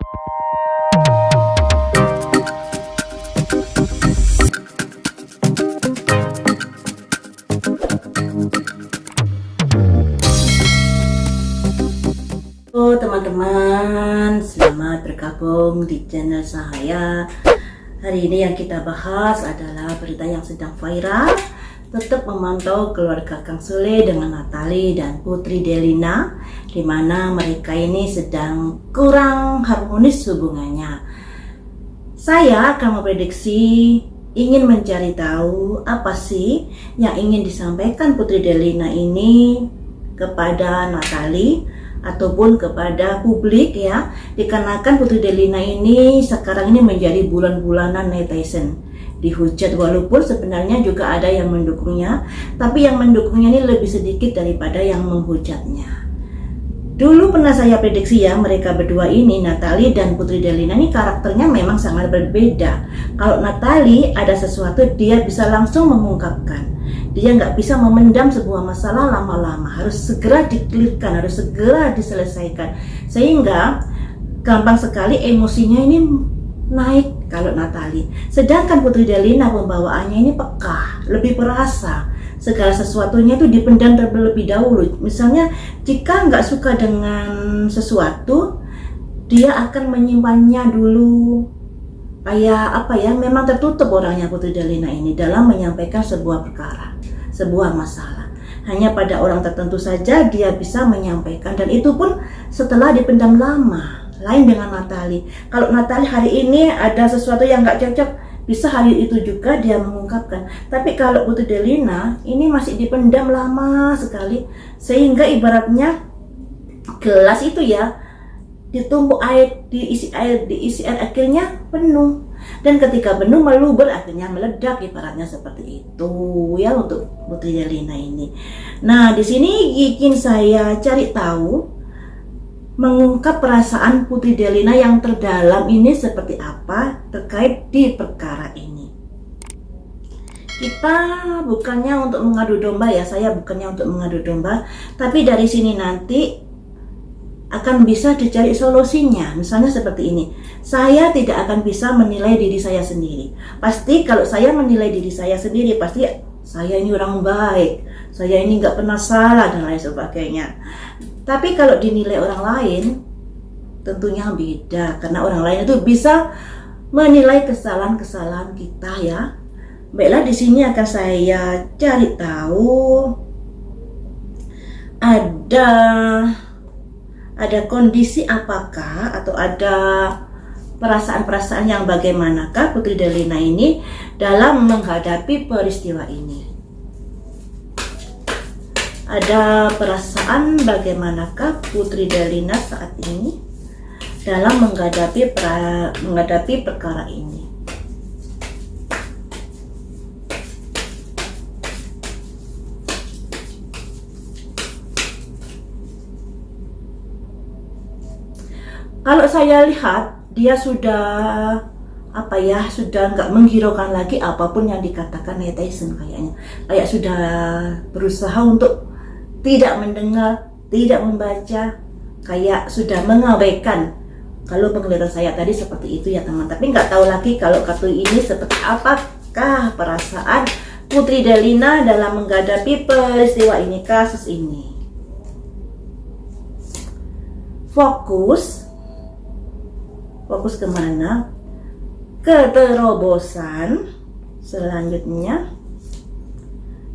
Halo teman-teman, selamat bergabung di channel saya. Hari ini yang kita bahas adalah berita yang sedang viral. Tetap memantau keluarga Kang Sule dengan Natali dan Putri Delina, di mana mereka ini sedang kurang harmonis hubungannya. Saya akan memprediksi, ingin mencari tahu apa sih yang ingin disampaikan Putri Delina ini kepada Natali ataupun kepada publik ya, dikarenakan Putri Delina ini sekarang ini menjadi bulan-bulanan netizen dihujat, walaupun sebenarnya juga ada yang mendukungnya, tapi yang mendukungnya ini lebih sedikit daripada yang menghujatnya. Dulu pernah saya prediksi ya, mereka berdua ini, Natali dan Putri Delina ini karakternya memang sangat berbeda. Kalau Natali ada sesuatu dia bisa langsung mengungkapkan, dia nggak bisa memendam sebuah masalah lama-lama, harus segera dikelirkan, harus segera diselesaikan, sehingga gampang sekali emosinya ini naik kalau Natali. Sedangkan Putri Delina pembawaannya ini peka, lebih perasa, segala sesuatunya itu dipendam terlebih dahulu. Misalnya jika nggak suka dengan sesuatu, dia akan menyimpannya dulu. Kayak apa ya, memang tertutup orangnya Putri Delina ini dalam menyampaikan sebuah perkara, sebuah masalah. Hanya pada orang tertentu saja dia bisa menyampaikan, dan itu pun setelah dipendam lama. Lain dengan Natali. Kalau Natali hari ini ada sesuatu yang nggak cocok, bisa hari itu juga dia mengungkapkan. Tapi kalau Putri Delina ini masih dipendam lama sekali, sehingga ibaratnya gelas itu ya ditumpuk air, diisi air akhirnya penuh, dan ketika penuh meluber akhirnya meledak, ibaratnya seperti itu ya untuk Putri Delina ini. Nah, di sini ingin saya cari tahu, mengungkap perasaan Putri Delina yang terdalam ini seperti apa terkait di perkara ini. Kita bukannya untuk mengadu domba ya, saya bukannya untuk mengadu domba, tapi dari sini nanti akan bisa dicari solusinya. Misalnya seperti ini, saya tidak akan bisa menilai diri saya sendiri. Pasti kalau saya menilai diri saya sendiri, pasti saya ini orang baik, saya ini nggak pernah salah dan lain sebagainya. Tapi kalau dinilai orang lain, tentunya beda, karena orang lain itu bisa menilai kesalahan-kesalahan kita ya. Baiklah, di sini akan saya cari tahu ada kondisi apakah atau ada perasaan-perasaan yang bagaimanakah Putri Delina ini dalam menghadapi peristiwa ini. Ada perasaan bagaimanakah Putri Delina saat ini dalam menghadapi perkara ini. Kalau saya lihat, dia sudah sudah nggak menghiraukan lagi apapun yang dikatakan netizen kayaknya. Kayak sudah berusaha untuk tidak mendengar, tidak membaca, kayak sudah mengabaikan. Kalau penglihatan saya tadi seperti itu ya teman, tapi nggak tahu lagi kalau kartu ini seperti apakah perasaan Putri Delina dalam menghadapi peristiwa ini, kasus ini. Fokus kemana? Keterobosan, selanjutnya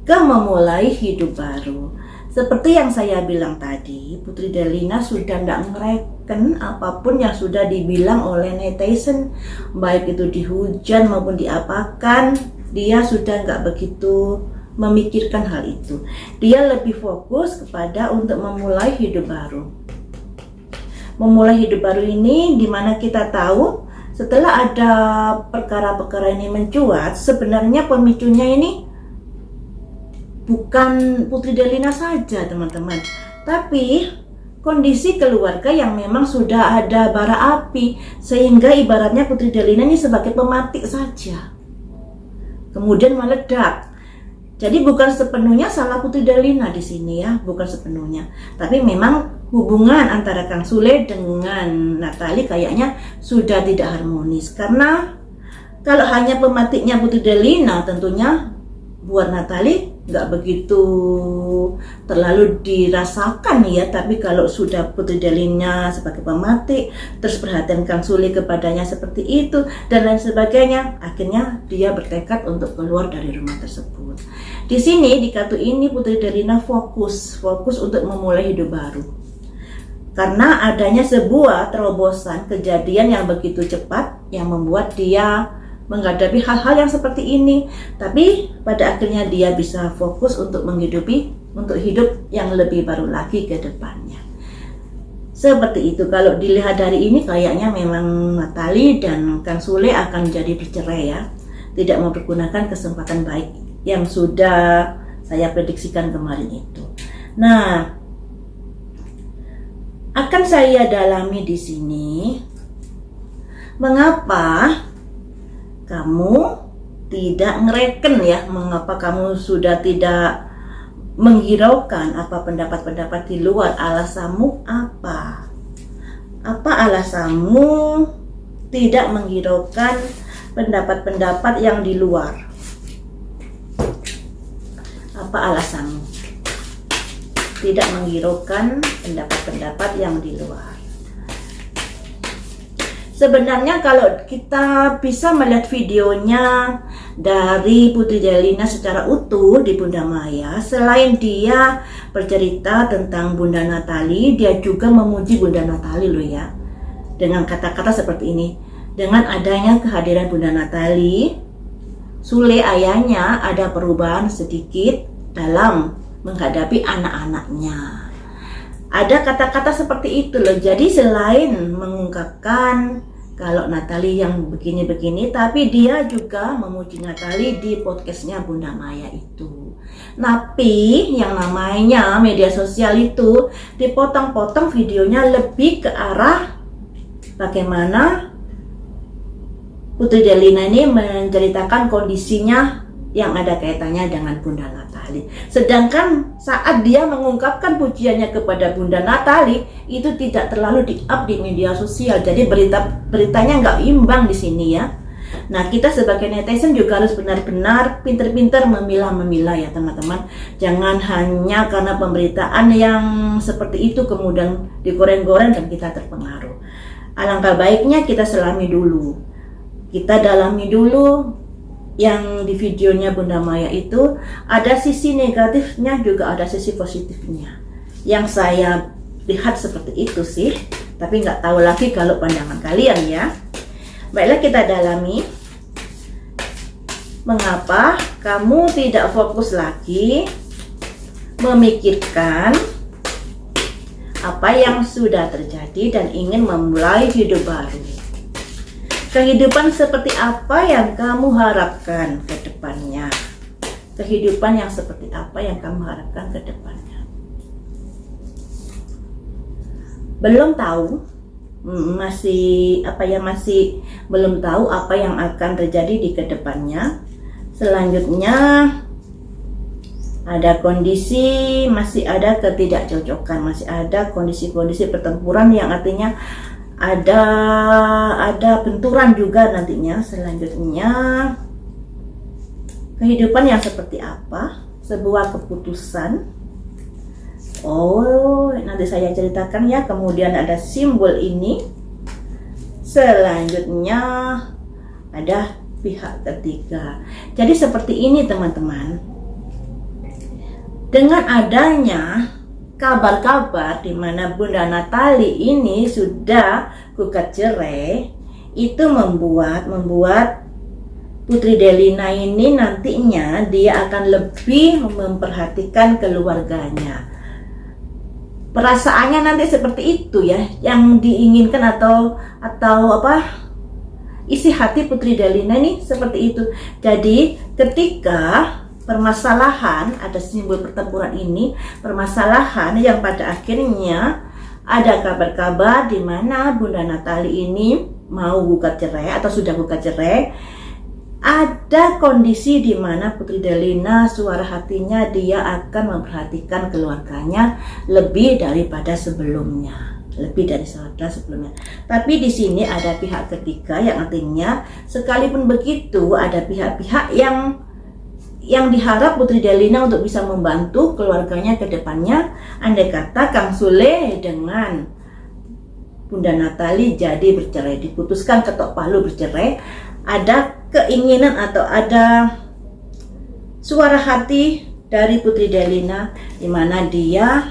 ke memulai hidup baru. Seperti yang saya bilang tadi, Putri Delina sudah tidak ngereken apapun yang sudah dibilang oleh netizen, baik itu dihujat maupun diapakan, dia sudah nggak begitu memikirkan hal itu. Dia lebih fokus kepada untuk memulai hidup baru. Memulai hidup baru ini dimana kita tahu setelah ada perkara-perkara ini mencuat, sebenarnya pemicunya ini bukan Putri Delina saja teman-teman, tapi kondisi keluarga yang memang sudah ada bara api, sehingga ibaratnya Putri Delina ini sebagai pematik saja, kemudian meledak. Jadi bukan sepenuhnya salah Putri Delina di sini ya, bukan sepenuhnya. Tapi memang hubungan antara Kang Sule dengan Natali kayaknya sudah tidak harmonis. Karena kalau hanya pematiknya Putri Delina tentunya buat Natali nggak begitu terlalu dirasakan ya. Tapi kalau sudah Putri Delina sebagai pematik, terus perhatian Kang Sule kepadanya seperti itu dan lain sebagainya, akhirnya dia bertekad untuk keluar dari rumah tersebut. Di sini di kartu ini Putri Delina fokus untuk memulai hidup baru. Karena adanya sebuah terobosan kejadian yang begitu cepat yang membuat dia menghadapi hal-hal yang seperti ini, tapi pada akhirnya dia bisa fokus untuk hidup yang lebih baru lagi ke depannya. Seperti itu. Kalau dilihat dari ini kayaknya memang Natali dan Kang Sule akan jadi bercerai ya, tidak mempergunakan kesempatan baik yang sudah saya prediksikan kemarin itu. Nah, akan saya dalami di sini mengapa kamu tidak ngereken ya, mengapa kamu sudah tidak menghiraukan apa pendapat-pendapat di luar. Alasanmu apa? Apa alasanmu tidak menghiraukan pendapat-pendapat yang di luar? Apa alasanmu tidak menghiraukan pendapat-pendapat yang di luar? Sebenarnya kalau kita bisa melihat videonya dari Putri Delina secara utuh di Bunda Maya, selain dia bercerita tentang Bunda Natali, dia juga memuji Bunda Natali loh ya. Dengan kata-kata seperti ini, dengan adanya kehadiran Bunda Natali, Sule ayahnya ada perubahan sedikit dalam menghadapi anak-anaknya. Ada kata-kata seperti itu loh. Jadi selain mengungkapkan kalau Natali yang begini-begini, tapi dia juga memuji Natali di podcastnya Bunda Maya itu. Tapi yang namanya media sosial itu dipotong-potong videonya lebih ke arah bagaimana Putri Delina ini menceritakan kondisinya yang ada kaitannya dengan Bunda Natali. Sedangkan saat dia mengungkapkan pujiannya kepada Bunda Natali, itu tidak terlalu di-up di media sosial. Jadi beritanya nggak imbang di sini ya. Nah, kita sebagai netizen juga harus benar-benar pintar-pintar memilah-memilah ya teman-teman. Jangan hanya karena pemberitaan yang seperti itu kemudian digoreng-goreng dan kita terpengaruh. Alangkah baiknya kita selami dulu. Kita dalami dulu yang di videonya Bunda Maya itu, ada sisi negatifnya juga ada sisi positifnya. Yang saya lihat seperti itu sih, tapi nggak tahu lagi kalau pandangan kalian ya. Baiklah, kita dalami mengapa kamu tidak fokus lagi memikirkan apa yang sudah terjadi dan ingin memulai hidup baru. Kehidupan seperti apa yang kamu harapkan ke depannya? Kehidupan yang seperti apa yang kamu harapkan ke depannya? Belum tahu, masih belum tahu apa yang akan terjadi di kedepannya. Selanjutnya ada kondisi, masih ada ketidakcocokan, masih ada kondisi-kondisi pertempuran yang artinya ada benturan juga nantinya. Selanjutnya kehidupan yang seperti apa, sebuah keputusan. Oh, nanti saya ceritakan ya. Kemudian ada simbol ini. Selanjutnya ada pihak ketiga. Jadi seperti ini teman-teman. Dengan adanya kabar-kabar di mana Bunda Natali ini sudah gugat cerai, itu membuat Putri Delina ini nantinya dia akan lebih memperhatikan keluarganya. Perasaannya nanti seperti itu ya, yang diinginkan atau apa? Isi hati Putri Delina ini seperti itu. Jadi ketika permasalahan, ada simbol pertempuran ini, permasalahan yang pada akhirnya ada kabar-kabar di mana Bunda Natali ini mau gugat cerai atau sudah gugat cerai, ada kondisi di mana Putri Delina suara hatinya dia akan memperhatikan keluarganya lebih daripada sebelumnya. Tapi di sini ada pihak ketiga yang artinya sekalipun begitu ada pihak-pihak yang diharap Putri Delina untuk bisa membantu keluarganya ke depannya. Andai kata Kang Sule dengan Bunda Natali jadi bercerai, diputuskan ketok palu bercerai, ada keinginan atau ada suara hati dari Putri Delina di mana dia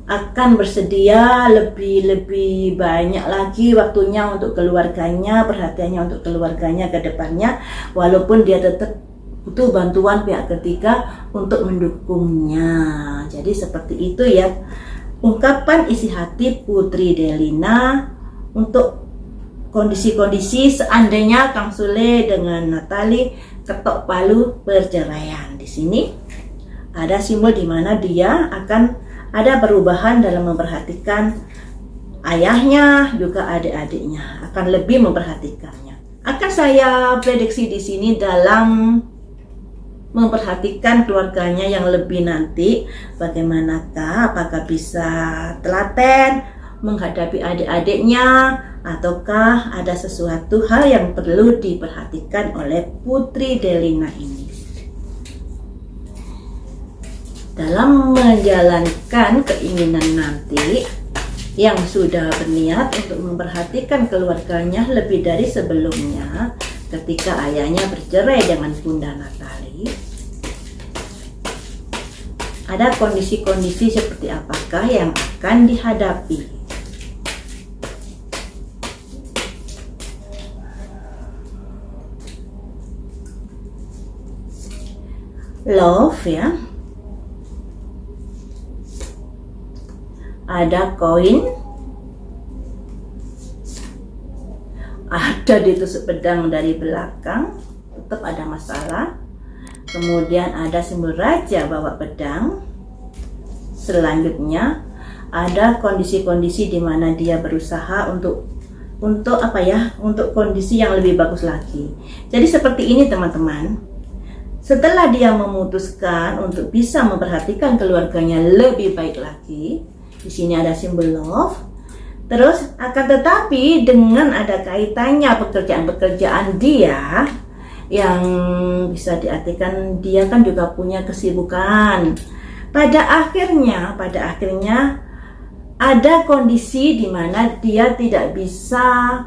akan bersedia lebih banyak lagi waktunya untuk keluarganya, perhatiannya untuk keluarganya ke depannya, walaupun dia tetap butuh bantuan pihak ketiga untuk mendukungnya. Jadi seperti itu ya ungkapan isi hati Putri Delina untuk kondisi-kondisi seandainya Kang Sule dengan Natali ketok palu perceraian. Di sini ada simbol di mana dia akan ada perubahan dalam memperhatikan ayahnya juga adik-adiknya, akan lebih memperhatikannya. Akan saya prediksi di sini dalam memperhatikan keluarganya yang lebih nanti, bagaimanakah, apakah bisa telaten menghadapi adik-adiknya, ataukah ada sesuatu hal yang perlu diperhatikan oleh Putri Delina ini dalam menjalankan keinginan nanti yang sudah berniat untuk memperhatikan keluarganya lebih dari sebelumnya ketika ayahnya bercerai dengan Bunda Natali. Ada kondisi-kondisi seperti apakah yang akan dihadapi? Love ya. Ada koin, ada ditusuk pedang dari belakang, tetap ada masalah. Kemudian ada simbol raja bawa pedang. Selanjutnya ada kondisi-kondisi di mana dia berusaha untuk kondisi yang lebih bagus lagi. Jadi seperti ini teman-teman. Setelah dia memutuskan untuk bisa memperhatikan keluarganya lebih baik lagi, di sini ada simbol love. Terus akan tetapi dengan ada kaitannya pekerjaan-pekerjaan dia yang bisa diartikan dia kan juga punya kesibukan. Pada akhirnya ada kondisi di mana dia tidak bisa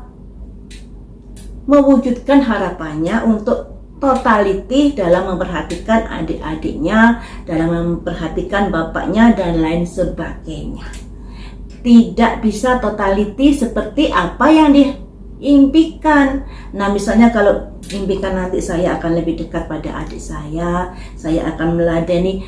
mewujudkan harapannya untuk totality dalam memperhatikan adik-adiknya, dalam memperhatikan bapaknya dan lain sebagainya. Tidak bisa totality seperti apa yang diimpikan. Nah, misalnya kalau impikan nanti saya akan lebih dekat pada adik saya akan meladeni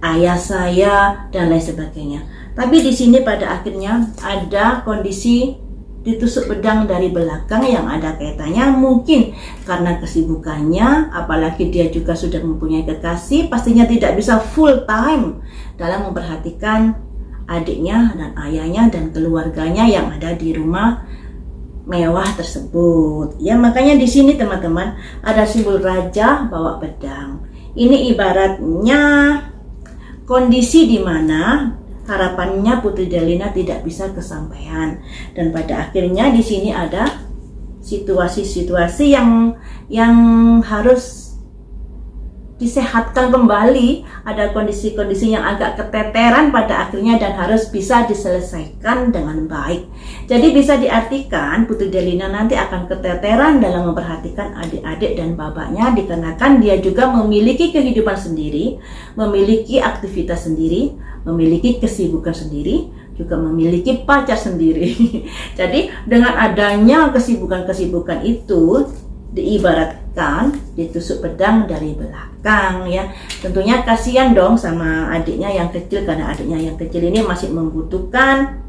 ayah saya dan lain sebagainya. Tapi di sini pada akhirnya ada kondisi ditusuk pedang dari belakang yang ada kaitannya mungkin karena kesibukannya, apalagi dia juga sudah mempunyai kekasih, pastinya tidak bisa full time dalam memperhatikan adiknya dan ayahnya dan keluarganya yang ada di rumah mewah tersebut. Ya, makanya di sini teman-teman ada simbol raja bawa pedang. Ini ibaratnya kondisi di mana harapannya Putri Delina tidak bisa kesampaian, dan pada akhirnya di sini ada situasi-situasi yang harus disehatkan kembali, ada kondisi-kondisi yang agak keteteran pada akhirnya dan harus bisa diselesaikan dengan baik. Jadi bisa diartikan Putri Delina nanti akan keteteran dalam memperhatikan adik-adik dan bapaknya dikarenakan dia juga memiliki kehidupan sendiri, memiliki aktivitas sendiri, memiliki kesibukan sendiri, juga memiliki pacar sendiri. Jadi dengan adanya kesibukan-kesibukan itu diibaratkan ditusuk pedang dari belakang ya. Tentunya kasihan dong sama adiknya yang kecil, karena adiknya yang kecil ini masih membutuhkan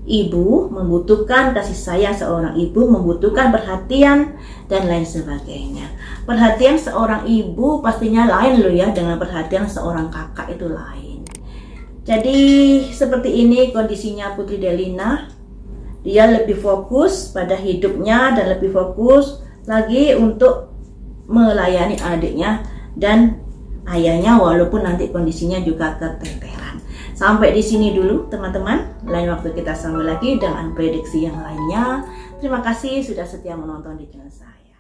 ibu, membutuhkan kasih sayang seorang ibu, membutuhkan perhatian dan lain sebagainya. Perhatian seorang ibu pastinya lain loh ya dengan perhatian seorang kakak, itu lain. Jadi seperti ini kondisinya Putri Delina. Dia lebih fokus pada hidupnya dan lebih fokus lagi untuk melayani adiknya dan ayahnya walaupun nanti kondisinya juga keteteran. Sampai di sini dulu teman-teman. Lain waktu kita sambung lagi dengan prediksi yang lainnya. Terima kasih sudah setia menonton di channel saya.